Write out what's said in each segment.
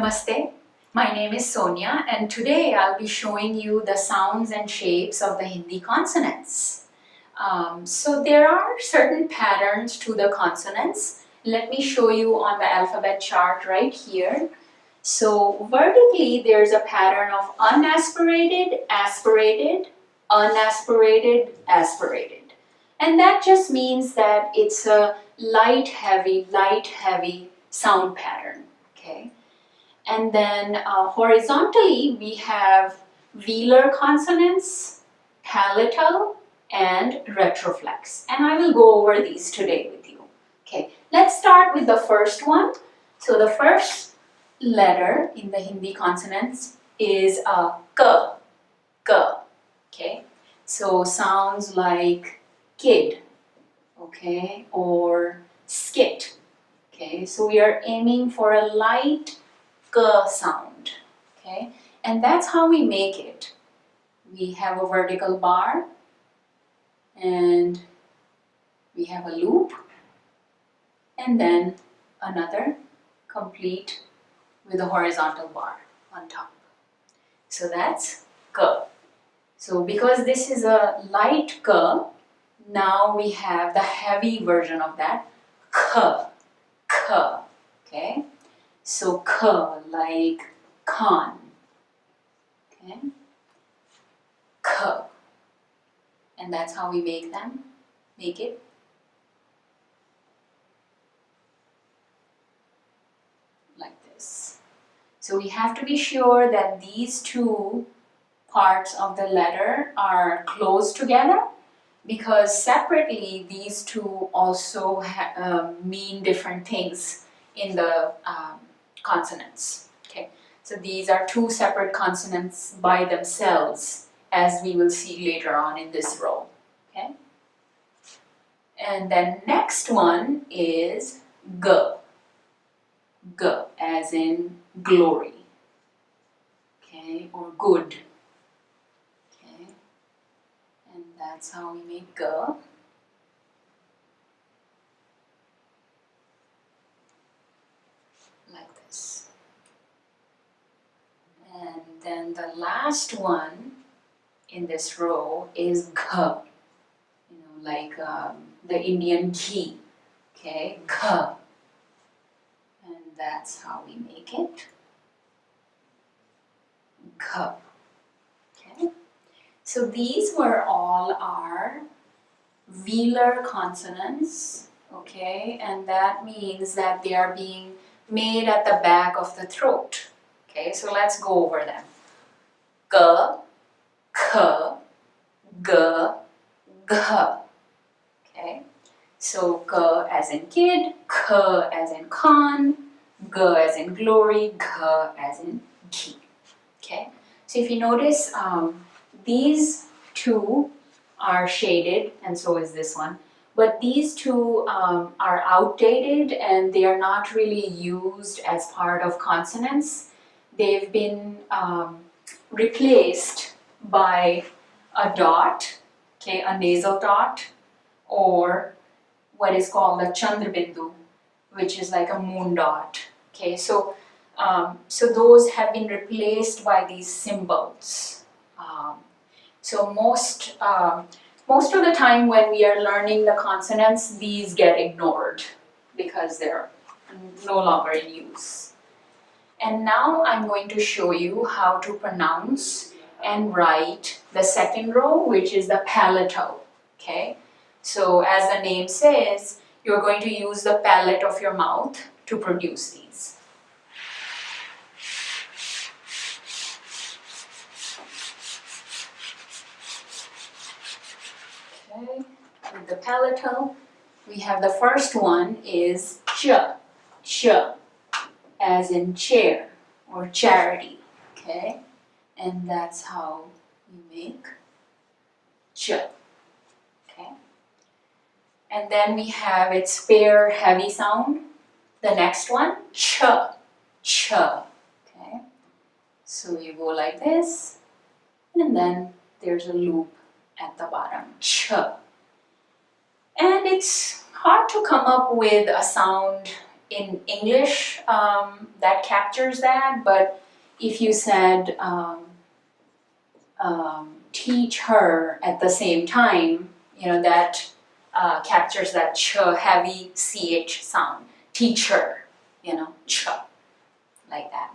Namaste, my name is Sonia and today I'll be showing you the sounds and shapes of the Hindi consonants. So there are certain patterns to the consonants. Let me show you on the alphabet chart right here. So vertically there's a pattern of unaspirated, aspirated, unaspirated, aspirated. And that just means that it's a light, heavy sound pattern. Okay. And then horizontally, we have velar consonants, palatal, and retroflex. And I will go over these today with you. Okay, let's start with the first one. So the first letter in the Hindi consonants is a k, k. Okay, so sounds like kid, okay, or skit. Okay, so we are aiming for a light k sound, okay, and that's how we make it. We have a vertical bar and we have a loop and then another complete with a horizontal bar on top. So that's k. So because this is a light k, now we have the heavy version of that, k, k, okay. So k, like Khan, okay, k, and that's how we make it. Like this. So we have to be sure that these two parts of the letter are close together, because separately these two also mean different things in the consonants. Okay, so these are two separate consonants by themselves, as we will see later on in this row. Okay, and then next one is g, g as in glory, okay, or good. Okay, and that's how we make g. Like this. And then the last one in this row is gh, like the Indian ghee, okay, gh. And that's how we make it, gh, okay. So these were all our velar consonants, okay, and that means that they are being made at the back of the throat. Okay, so let's go over them. G, k, g, gh. Okay, so k as in kid, k as in Khan, g as in glory, gh as in ghee. Okay, so if you notice, these two are shaded and so is this one. But these two are outdated and they are not really used as part of consonants. They've been replaced by a dot, okay, a nasal dot, or what is called a Chandrabindu, which is like a moon dot. Okay, so those have been replaced by these symbols. So most of the time when we are learning the consonants, these get ignored because they're no longer in use. And now I'm going to show you how to pronounce and write the second row, which is the palatal. Okay, so as the name says, you're going to use the palate of your mouth to produce these. Okay, with the palatal, we have the first one is ch, ch, as in chair or charity, okay? And that's how we make ch, okay? And then we have its pair heavy sound, the next one, ch, ch, okay? So you go like this, and then there's a loop at the bottom, ch. And it's hard to come up with a sound in English that captures that, but if you said teach her at the same time, that captures that ch heavy ch sound. Teacher, ch, like that.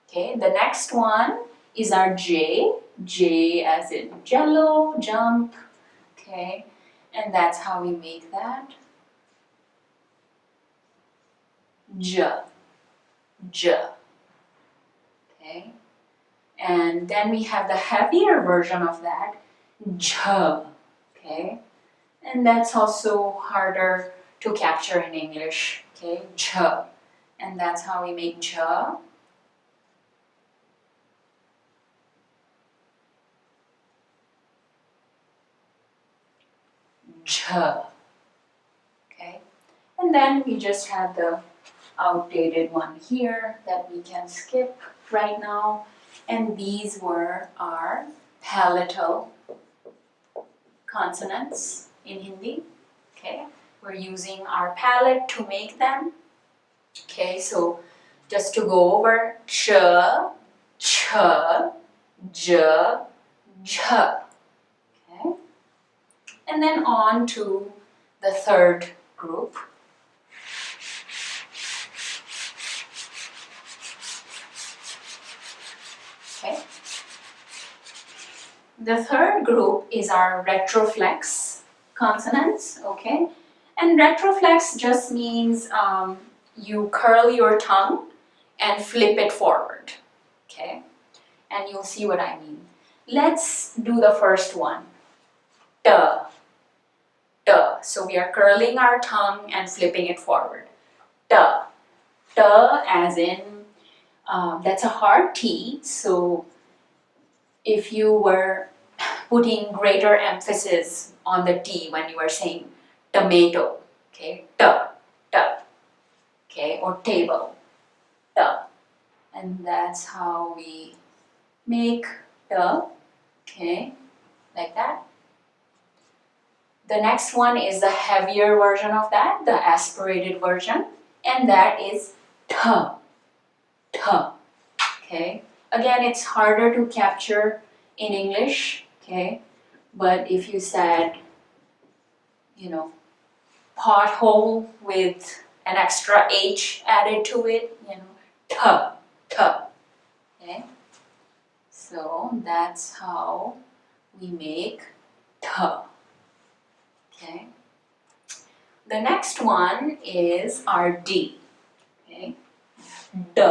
Okay, the next one is our J. J as in jello, jump. Okay, and that's how we make that. J, j. Okay, and then we have the heavier version of that, j. Okay, and that's also harder to capture in English. Okay, j, and that's how we make j. J. Okay, and then we just have the outdated one here that we can skip right now, and these were our palatal consonants in Hindi. Okay, we're using our palate to make them. Okay, so just to go over, ch, ch, j, j. Okay, and then on to the third group. Okay. The third group is our retroflex consonants, okay? And retroflex just means you curl your tongue and flip it forward, okay? And you'll see what I mean. Let's do the first one. T, T. So we are curling our tongue and flipping it forward. T, T as in, that's a hard T, so if you were putting greater emphasis on the T when you were saying tomato, okay, T, T, okay, or table, T, and that's how we make T, okay, like that. The next one is the heavier version of that, the aspirated version, and that is T, T, okay. Again, it's harder to capture in English, okay, but if you said, pothole with an extra H added to it, T, T, okay, so that's how we make T, okay. The next one is our D, okay, D,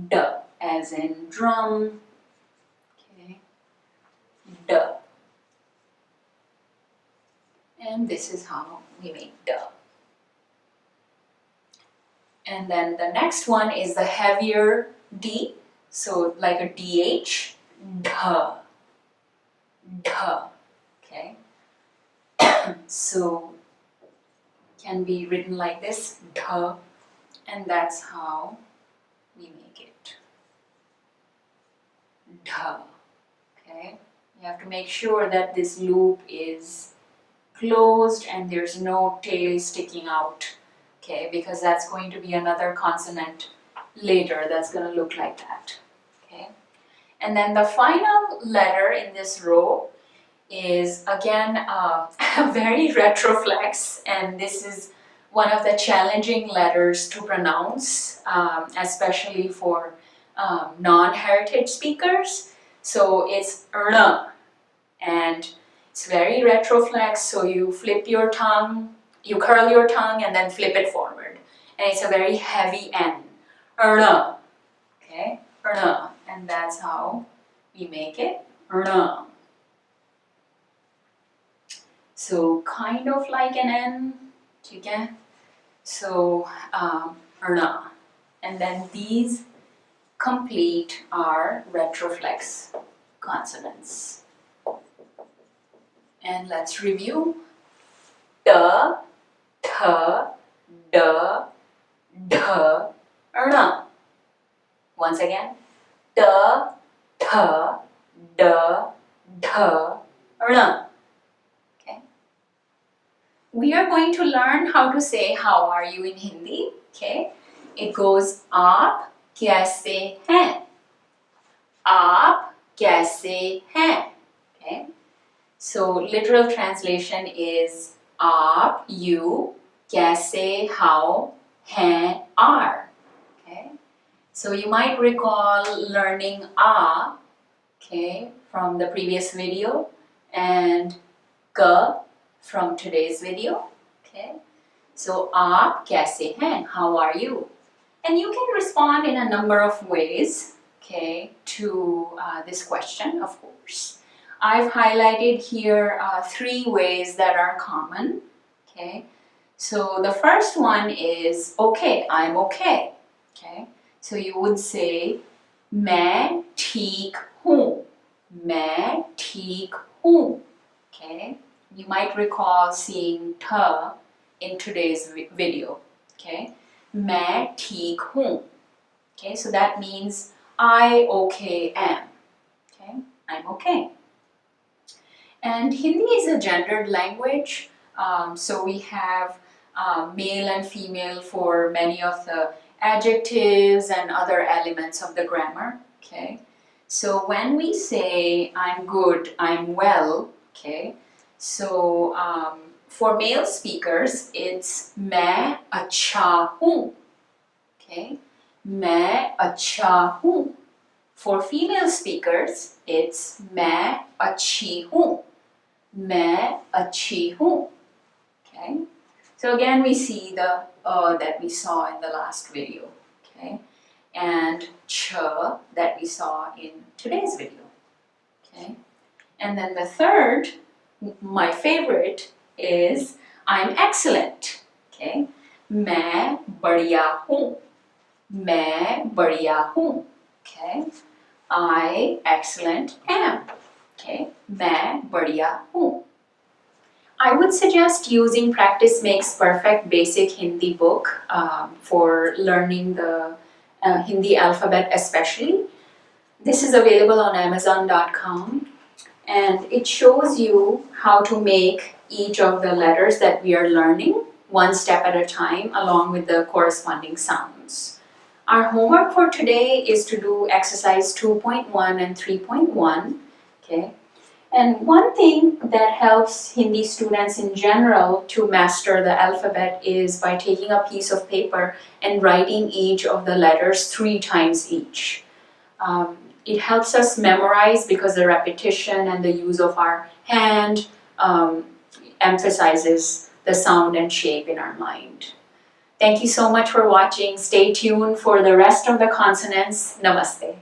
D as in drum, okay, D. And this is how we make D. And then the next one is the heavier D, so like a DH, D, D, okay. So can be written like this, D, and that's how we make it. D, okay. You have to make sure that this loop is closed and there's no tail sticking out, okay, because that's going to be another consonant later that's going to look like that, okay. And then the final letter in this row is again very retroflex, and this is one of the challenging letters to pronounce, especially for non-heritage speakers. So it's R, and it's very retroflex, so you flip your tongue, you curl your tongue and then flip it forward. And it's a very heavy N. R, okay, R, and that's how we make it, R. So kind of like an N, okay? So R. And then these complete our retroflex consonants. And let's review. D, T, D, D, R. Once again. D, T, D, D, R. Okay. we are going to learn how to say how are you in Hindi. Okay, it goes आप कैसे हैं, आप कैसे हैं. Okay, so literal translation is आप, you, कैसे, how, हैं, are. Okay, so you might recall learning okay, from the previous video, and ka from today's video. Okay, so आप कैसे हैं, how are you? And you can respond in a number of ways, okay, to this question, of course. I've highlighted here 3 ways that are common. Okay, so the first one is okay, I'm okay. Okay, so you would say मैं ठीक हूँ, मैं ठीक हूँ. Okay, you might recall seeing tha in today's video. Okay, मैं ठीक हूँ. Okay, so that means I okay am. Okay, I'm okay. And Hindi is a gendered language, so we have male and female for many of the adjectives and other elements of the grammar. Okay, so when we say I'm good, I'm well, okay, so for male speakers it's मैं अच्छा हूँ. Okay, मैं अच्छा हूँ. For female speakers it's मैं अच्छी हूँ, मैं अच्छी हूँ. Okay, so again we see the that we saw in the last video. Okay, and ch that we saw in today's video. Okay, and then the third, my favorite, is I'm excellent. Okay, मैं बढ़िया हूँ, मैं बढ़िया हूँ. Okay, I excellent am. Okay, मैं बढ़िया हूँ. I would suggest using Practice Makes Perfect basic Hindi book for learning the Hindi alphabet especially. This is available on Amazon.com, and it shows you how to make each of the letters that we are learning one step at a time along with the corresponding sounds. Our homework for today is to do exercise 2.1 and 3.1. Okay. And one thing that helps Hindi students in general to master the alphabet is by taking a piece of paper and writing each of the letters 3 times each. It helps us memorize because the repetition and the use of our hand emphasizes the sound and shape in our mind. Thank you so much for watching. Stay tuned for the rest of the consonants. Namaste.